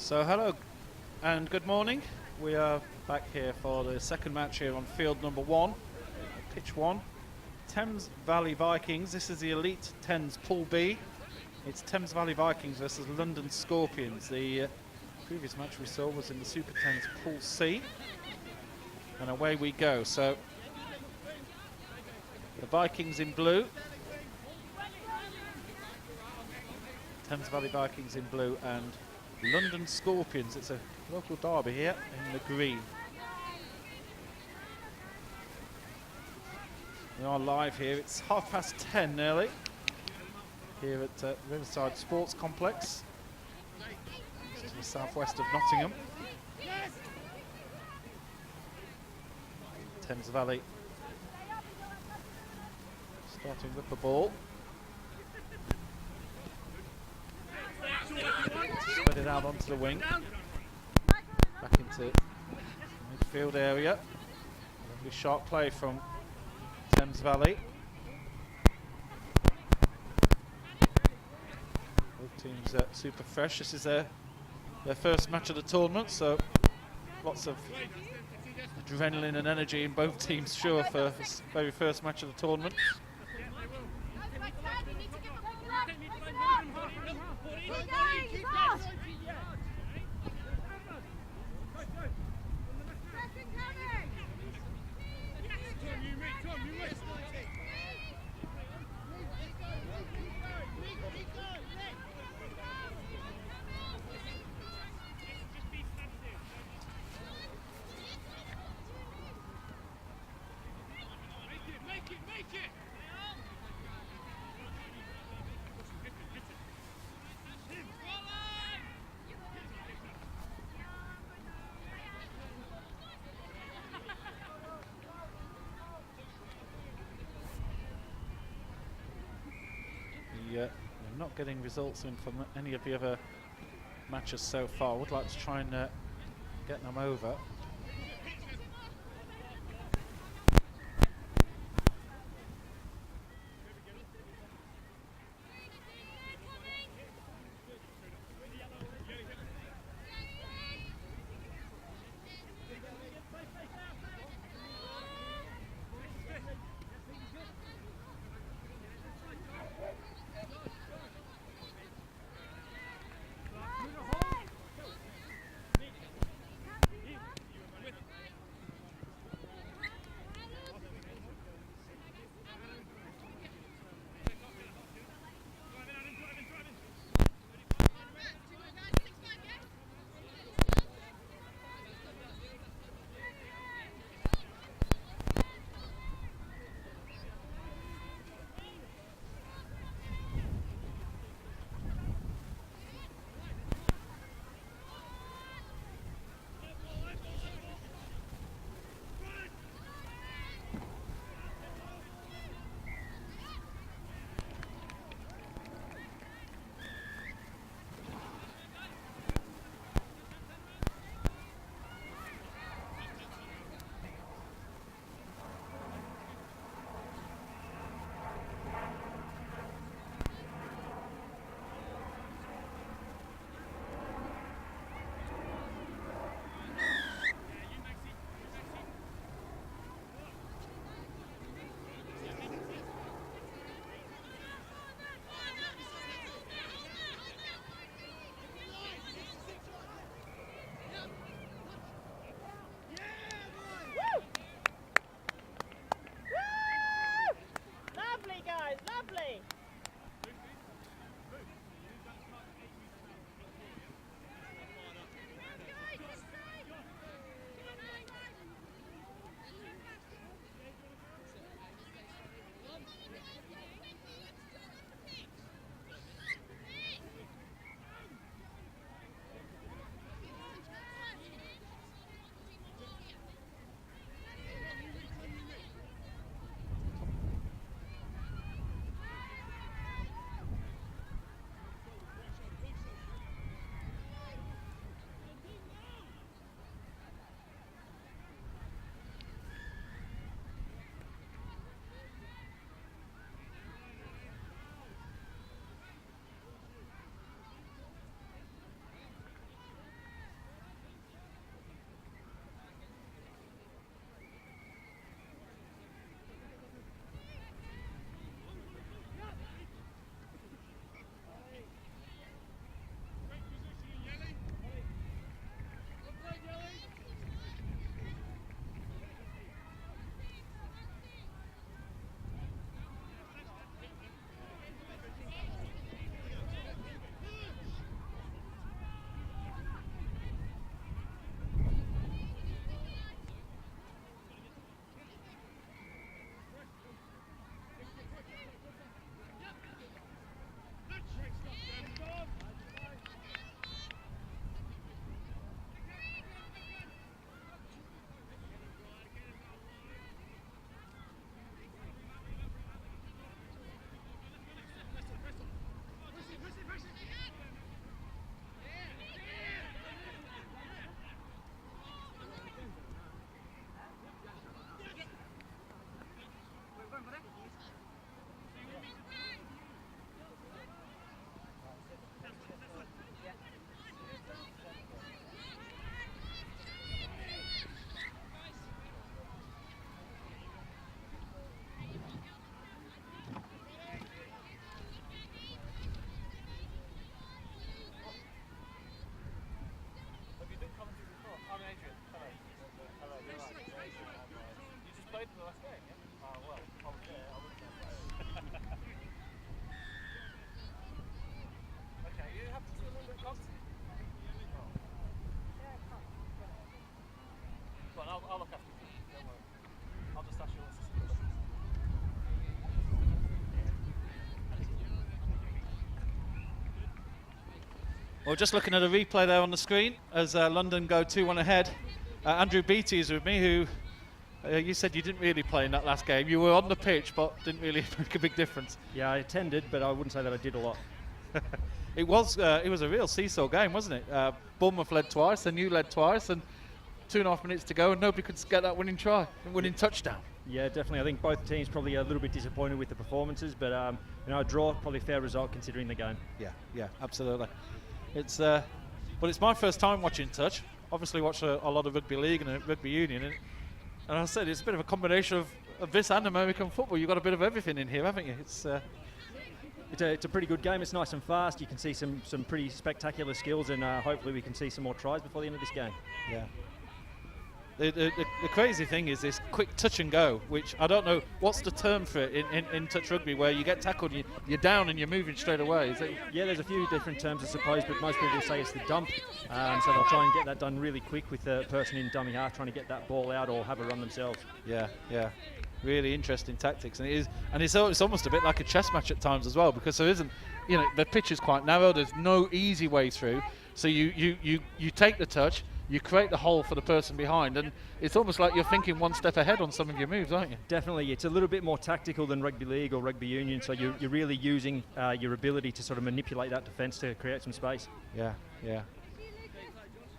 So hello and good morning. We are back here for the second match here on field number 1, pitch 1. Thames Valley Vikings. This is the Elite 10's Pool B. It's Thames Valley Vikings versus London Scorpions. The previous match we saw was in the Super 10's Pool C. And away we go. So the Vikings in blue. Thames Valley Vikings in blue and London Scorpions. It's a local derby here in the green. We are live here. It's 10:30 nearly here at Riverside Sports Complex, just to the southwest of Nottingham. Thames Valley starting with the ball. Spread it out onto the wing. Back into midfield area. Lovely sharp play from Thames Valley. Both teams super fresh. This is their first match of the tournament, so lots of adrenaline and energy in both teams, sure, for this very first match of the tournament. We're not getting results in from any of the other matches so far. Would like to try and get them over. Well, just looking at a replay there on the screen as London go 2-1 ahead. Andrew Beattie is with me, who you said you didn't really play in that last game. You were on the pitch, but didn't really make a big difference. Yeah, I attended, but I wouldn't say that I did a lot. It was a real seesaw game, wasn't it? Bournemouth led twice, and you led twice, and 2.5 minutes to go, and nobody could get that winning touchdown. Yeah, definitely. I think both teams probably a little bit disappointed with the performances, but a draw, probably a fair result considering the game. Yeah, absolutely. It's it's my first time watching touch. Obviously, watch a lot of rugby league and rugby union, and I said it's a bit of a combination of this and American football. You've got a bit of everything in here, haven't you? It's a pretty good game. It's nice and fast. You can see some pretty spectacular skills, and hopefully we can see some more tries before the end of this game. Yeah. The crazy thing is this quick touch and go, which I don't know what's the term for it in touch rugby, where you get tackled, you're down and you're moving straight away. Is it? Yeah, there's a few different terms, I suppose, but most people say it's the dump. So they'll try and get that done really quick with the person in dummy half trying to get that ball out or have a run themselves. Yeah. Really interesting tactics, and it's almost a bit like a chess match at times as well, because there isn't, the pitch is quite narrow. There's no easy way through, so you take the touch. You create the hole for the person behind, and it's almost like you're thinking one step ahead on some of your moves, aren't you? Definitely. It's a little bit more tactical than rugby league or rugby union, so you're really using your ability to sort of manipulate that defence to create some space. Yeah.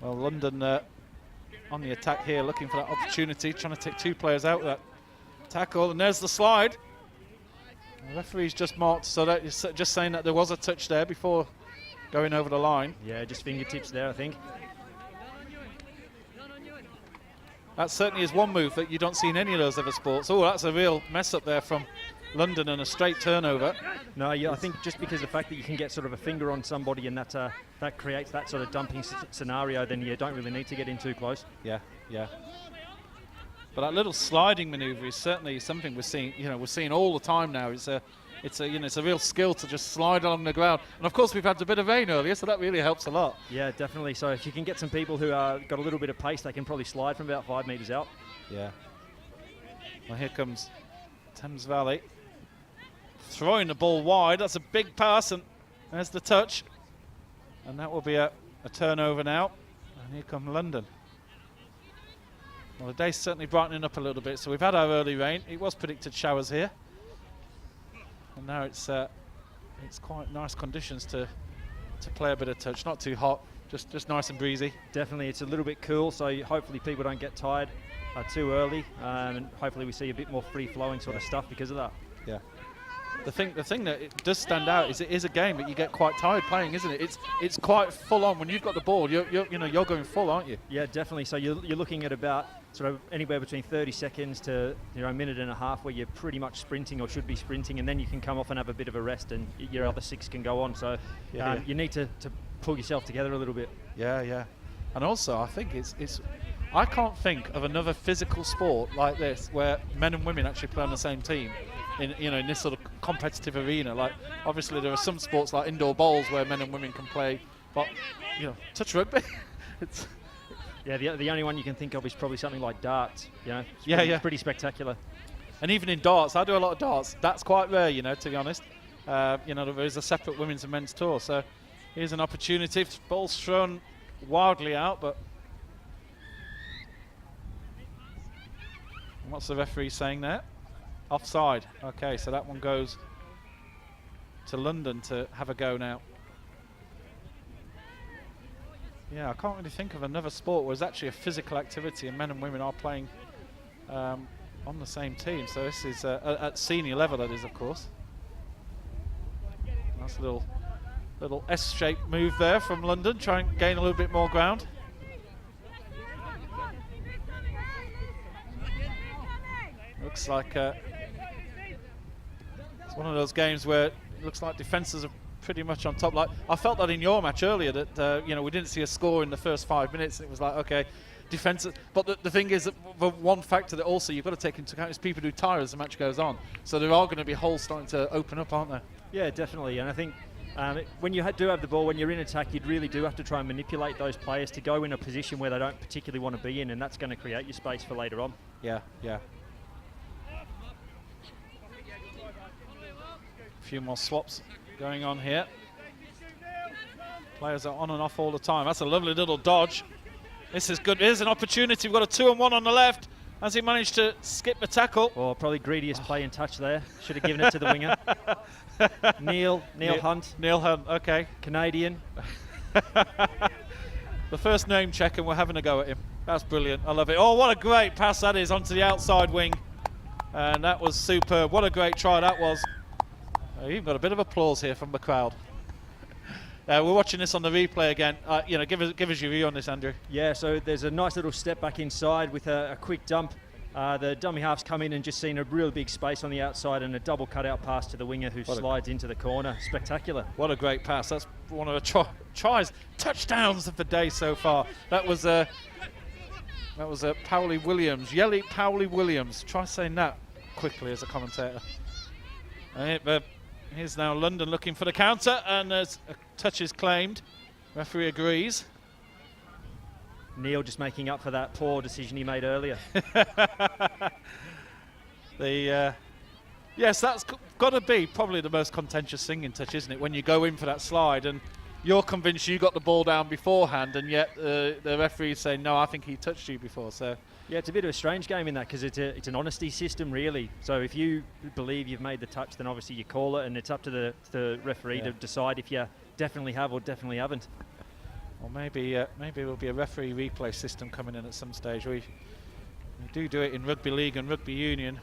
Well, London on the attack here, looking for that opportunity, trying to take two players out with that tackle, and there's the slide. The referee's just marked, so that is just saying that there was a touch there before going over the line. Yeah, just fingertips there, I think. That certainly is one move that you don't see in any of those other sports. Oh, that's a real mess up there from London and a straight turnover. No, yeah, I think just because the fact that you can get sort of a finger on somebody and that creates that sort of dumping scenario, then you don't really need to get in too close. Yeah. But that little sliding manoeuvre is certainly something we're seeing all the time now. It's a real skill to just slide along the ground. And of course we've had a bit of rain earlier, so that really helps a lot. Yeah, definitely. So if you can get some people who got a little bit of pace, they can probably slide from about 5 metres out. Yeah. Well, here comes Thames Valley. Throwing the ball wide. That's a big pass, and there's the touch. And that will be a turnover now. And here come London. Well, the day's certainly brightening up a little bit, so we've had our early rain. It was predicted showers here. And now it's quite nice conditions to play a bit of touch. Not too hot, just nice and breezy. Definitely, it's a little bit cool, so hopefully people don't get tired too early, and hopefully we see a bit more free-flowing sort of stuff because of that. Yeah. The thing that it does stand out is it is a game that you get quite tired playing, isn't it? It's quite full on when you've got the ball. You're going full, aren't you? Yeah, definitely. So you're looking at about sort of anywhere between 30 seconds to a minute and a half where you're pretty much sprinting or should be sprinting, and then you can come off and have a bit of a rest, and your other 6 can go on. So you need to pull yourself together a little bit. Yeah. And also, I think I can't think of another physical sport like this where men and women actually play on the same team in this sort of competitive arena. Like, obviously there are some sports like indoor bowls where men and women can play, but touch rugby. The only one you can think of is probably something like darts. It's pretty spectacular. And even in darts, I do a lot of darts. That's quite rare, to be honest. There is a separate women's and men's tour. So here's an opportunity. Ball's thrown wildly out, but what's the referee saying there? Offside. Okay, so that one goes to London to have a go now. Yeah, I can't really think of another sport where there's actually a physical activity and men and women are playing on the same team. So this is at senior level, that is, of course. Nice little S-shaped move there from London, try and gain a little bit more ground. Looks like it's one of those games where it looks like defences are pretty much on top. Like, I felt that in your match earlier, that we didn't see a score in the first 5 minutes, and it was like, okay, defence. But the thing is that the one factor that also you've got to take into account is people do tire as the match goes on. So there are going to be holes starting to open up, aren't there? Yeah, definitely. And I think when you do have the ball, when you're in attack, you really do have to try and manipulate those players to go in a position where they don't particularly want to be in, and that's going to create your space for later on. Yeah. A few more swaps going on here. Players are on and off all the time. That's a lovely little dodge. This is good. Here's an opportunity. We've got a 2-on-1 on the left. Has he managed to skip the tackle? Or probably greediest play in touch there. Should have given it to the winger. Neil Hunt. Neil Hunt, okay. Canadian. The first name check, and we're having a go at him. That's brilliant. I love it. Oh, what a great pass that is onto the outside wing. And that was superb. What a great try that was. You've got a bit of applause here from the crowd. We're watching this on the replay again. Give us your view on this, Andrew. Yeah, so there's a nice little step back inside with a quick dump. The dummy half's come in and just seen a real big space on the outside and a double cutout pass to the winger who slides into the corner. Spectacular. What a great pass. That's one of the touchdowns of the day so far. That was Powley Williams. Yelly Powley Williams. Try saying that quickly as a commentator. Here's now London looking for the counter, and a touch is claimed. Referee agrees. Neil just making up for that poor decision he made earlier. Yes, that's got to be probably the most contentious thing in touch, isn't it? When you go in for that slide and you're convinced you got the ball down beforehand, and yet the referee's saying, no, I think he touched you before. So yeah, it's a bit of a strange game in that because it's an honesty system, really. So if you believe you've made the touch, then obviously you call it, and it's up to the referee to decide if you definitely have or definitely haven't. Or maybe there'll be a referee replay system coming in at some stage. We do it in rugby league and rugby union,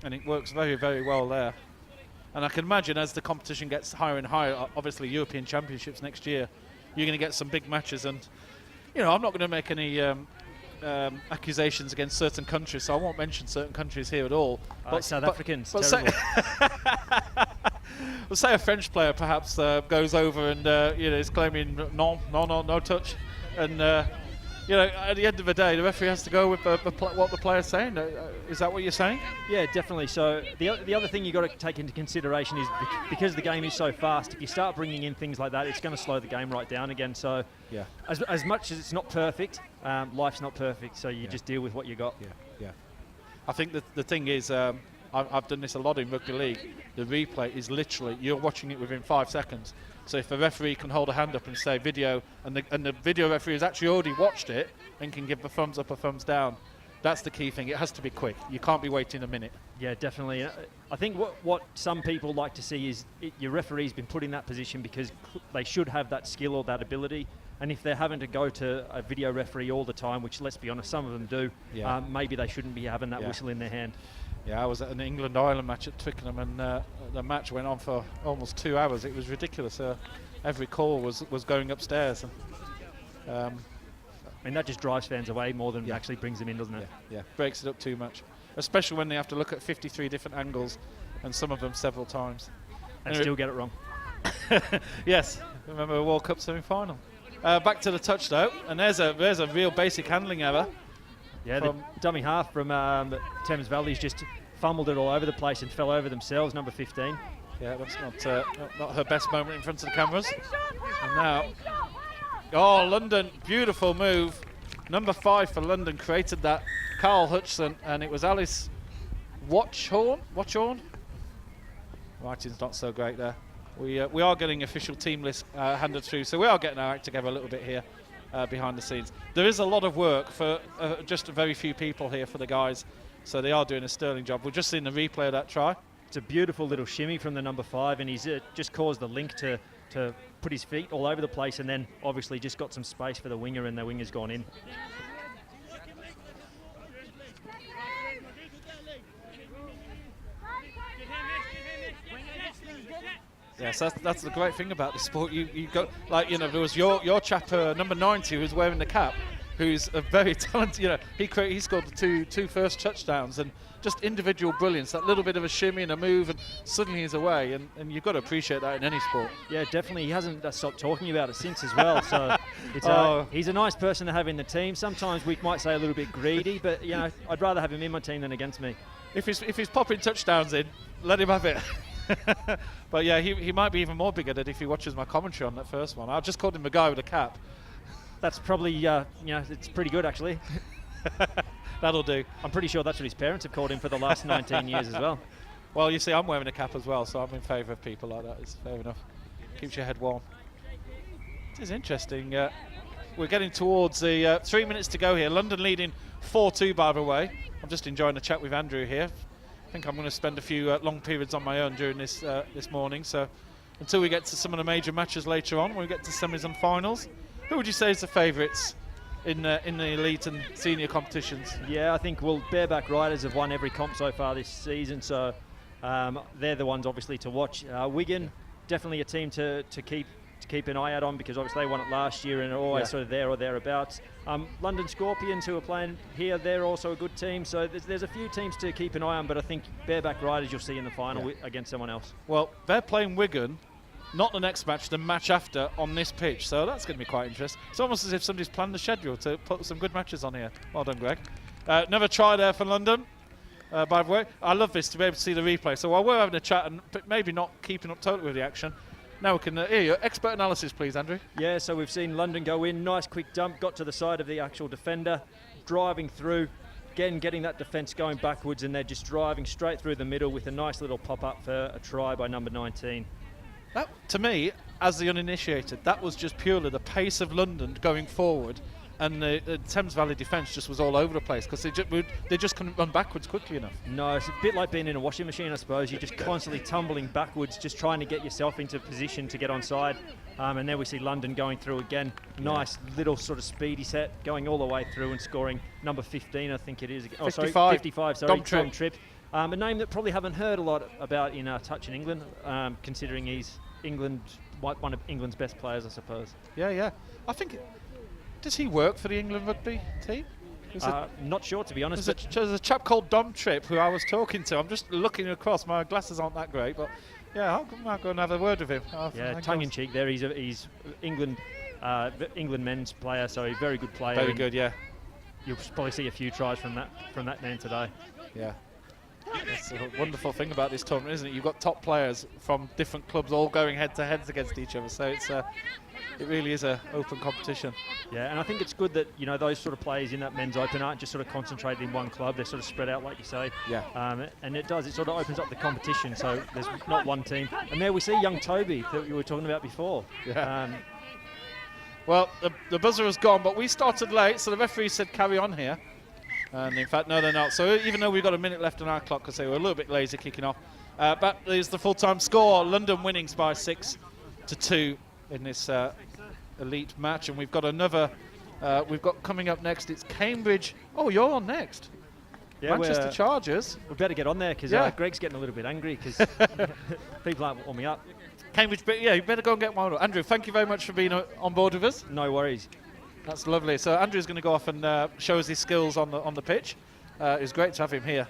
and it works very, very well there. And I can imagine as the competition gets higher and higher, obviously European Championships next year, you're going to get some big matches. And I'm not going to make any accusations against certain countries, so I won't mention certain countries here at all. But South Africans, terrible. Well, say a French player perhaps goes over and is claiming no touch, and at the end of the day, the referee has to go with what the player's saying. Is that what you're saying? Yeah, definitely. So the other thing you've got to take into consideration is because the game is so fast, if you start bringing in things like that, it's going to slow the game right down again. So yeah, as much as it's not perfect, life's not perfect, so you just deal with what you got. Yeah. I think that the thing is, I've done this a lot in rugby league. The replay is literally, you're watching it within 5 seconds. So if the referee can hold a hand up and say video, and the video referee has actually already watched it and can give a thumbs up or thumbs down, that's the key thing. It has to be quick. You can't be waiting a minute. Yeah, definitely. I think what some people like to see is your referee's been put in that position because they should have that skill or that ability. And if they're having to go to a video referee all the time, which let's be honest, some of them do, maybe they shouldn't be having that whistle in their hand. Yeah, I was at an England-Ireland match at Twickenham, and the match went on for almost 2 hours. It was ridiculous. Every call was going upstairs. And, that just drives fans away more than actually brings them in, doesn't it? Yeah, breaks it up too much. Especially when they have to look at 53 different angles, and some of them several times. And still get it wrong. Yes, remember a World Cup semi-final. Back to the touch though, and there's a real basic handling error. Yeah, the dummy half from Thames Valley's just fumbled it all over the place and fell over themselves, number 15. Yeah, that's not her best moment in front of the cameras. And now, London, beautiful move. Number 5 for London created that. Carl Hutchison, and it was Alice Watchorn. Writing's not so great there. We are getting official team list handed through, so we are getting our act together a little bit here. Behind the scenes. There is a lot of work for just a very few people here for the guys, so they are doing a sterling job. We've just seen the replay of that try. It's a beautiful little shimmy from the number 5, and he's just caused the link to put his feet all over the place, and then obviously just got some space for the winger, and the winger's gone in. Yes, that's the great thing about this sport. You go there was your chap number 90 who's wearing the cap, who's a very talented. He scored the two first touchdowns, and just individual brilliance. That little bit of a shimmy and a move, and suddenly he's away. And you've got to appreciate that in any sport. Yeah, definitely. He hasn't stopped talking about it since as well. So he's a nice person to have in the team. Sometimes we might say a little bit greedy, but I'd rather have him in my team than against me. If he's popping touchdowns in, let him have it. But yeah, he might be even more bigoted if he watches my commentary on that first one. I just called him a guy with a cap. That's probably, it's pretty good actually. That'll do. I'm pretty sure that's what his parents have called him for the last 19 years as well. Well, you see, I'm wearing a cap as well, so I'm in favour of people like that. It's fair enough. Keeps your head warm. This is interesting. We're getting towards the 3 minutes to go here. London leading 4-2, by the way. I'm just enjoying the chat with Andrew here. I think I'm going to spend a few long periods on my own during this morning. So until we get to some of the major matches later on, when we get to semis and finals, who would you say is the favourites in the elite and senior competitions? Yeah, I think, well, Bareback Riders have won every comp so far this season, so they're the ones obviously to watch. Wigan, definitely a team to keep an eye out on, because obviously they won it last year and are always sort of there or thereabouts. London Scorpions, who are playing here, they're also a good team, so there's a few teams to keep an eye on, but I think Bareback Riders you'll see in the final against someone else. Well, they're playing Wigan, not the next match, the match after on this pitch, so that's going to be quite interesting. It's almost as if somebody's planned the schedule to put some good matches on here. Well done, Greg. Another try there for London. By the way, I love this, to be able to see the replay. So while we're having a chat and maybe not keeping up totally with the action, now we can hear your expert analysis, please, Andrew. Yeah, so we've seen London go in, nice quick dump, got to the side of the actual defender, driving through, again getting that defence going backwards, and they're just driving straight through the middle with a nice little pop-up for a try by number 19. That, to me, as the uninitiated, that was just purely the pace of London going forward, and the Thames Valley defence just was all over the place because they just couldn't run backwards quickly enough. No, it's a bit like being in a washing machine, I suppose. You're just constantly tumbling backwards, just trying to get yourself into position to get onside. And then we see London going through again. Nice little sort of speedy set, going all the way through and scoring number 15, I think it is. 55, sorry, Tom Tripp. A name that probably haven't heard a lot about in touch in England, considering he's one of England's best players, I suppose. Yeah. I think... Does he work for the England rugby team? Not sure, to be honest. There's a chap called Dom Tripp who I was talking to. I'm just looking across. My glasses aren't that great, but yeah, I'll go and have a word with him. Tongue in cheek there. He's England men's player, so a very good player. Very good, yeah. You'll probably see a few tries from that man today. Yeah. That's a wonderful thing about this tournament, isn't it? You've got top players from different clubs all going head-to-heads against each other, so it really is an open competition. Yeah, and I think it's good that those sort of players in that men's open aren't just sort of concentrated in one club. They're sort of spread out, like you say. Yeah. And it sort of opens up the competition, so there's not one team. And there we see young Toby that you were talking about before. Yeah. Well, the buzzer has gone, but we started late, so the referee said carry on here. And in fact, no, they're not. So even though we've got a minute left on our clock, because they were a little bit lazy kicking off, but there's the full-time score. London winning by 6-2 in this elite match. And we've got another, we've got coming up next, it's Cambridge. Oh, you're on next. Yeah, Manchester Chargers. We better get on there, because Greg's getting a little bit angry, because people aren't warming up. Cambridge, yeah, you better go and get one. Andrew, thank you very much for being on board with us. No worries. That's lovely. So Andrew's going to go off and show us his skills on the pitch. It's great to have him here.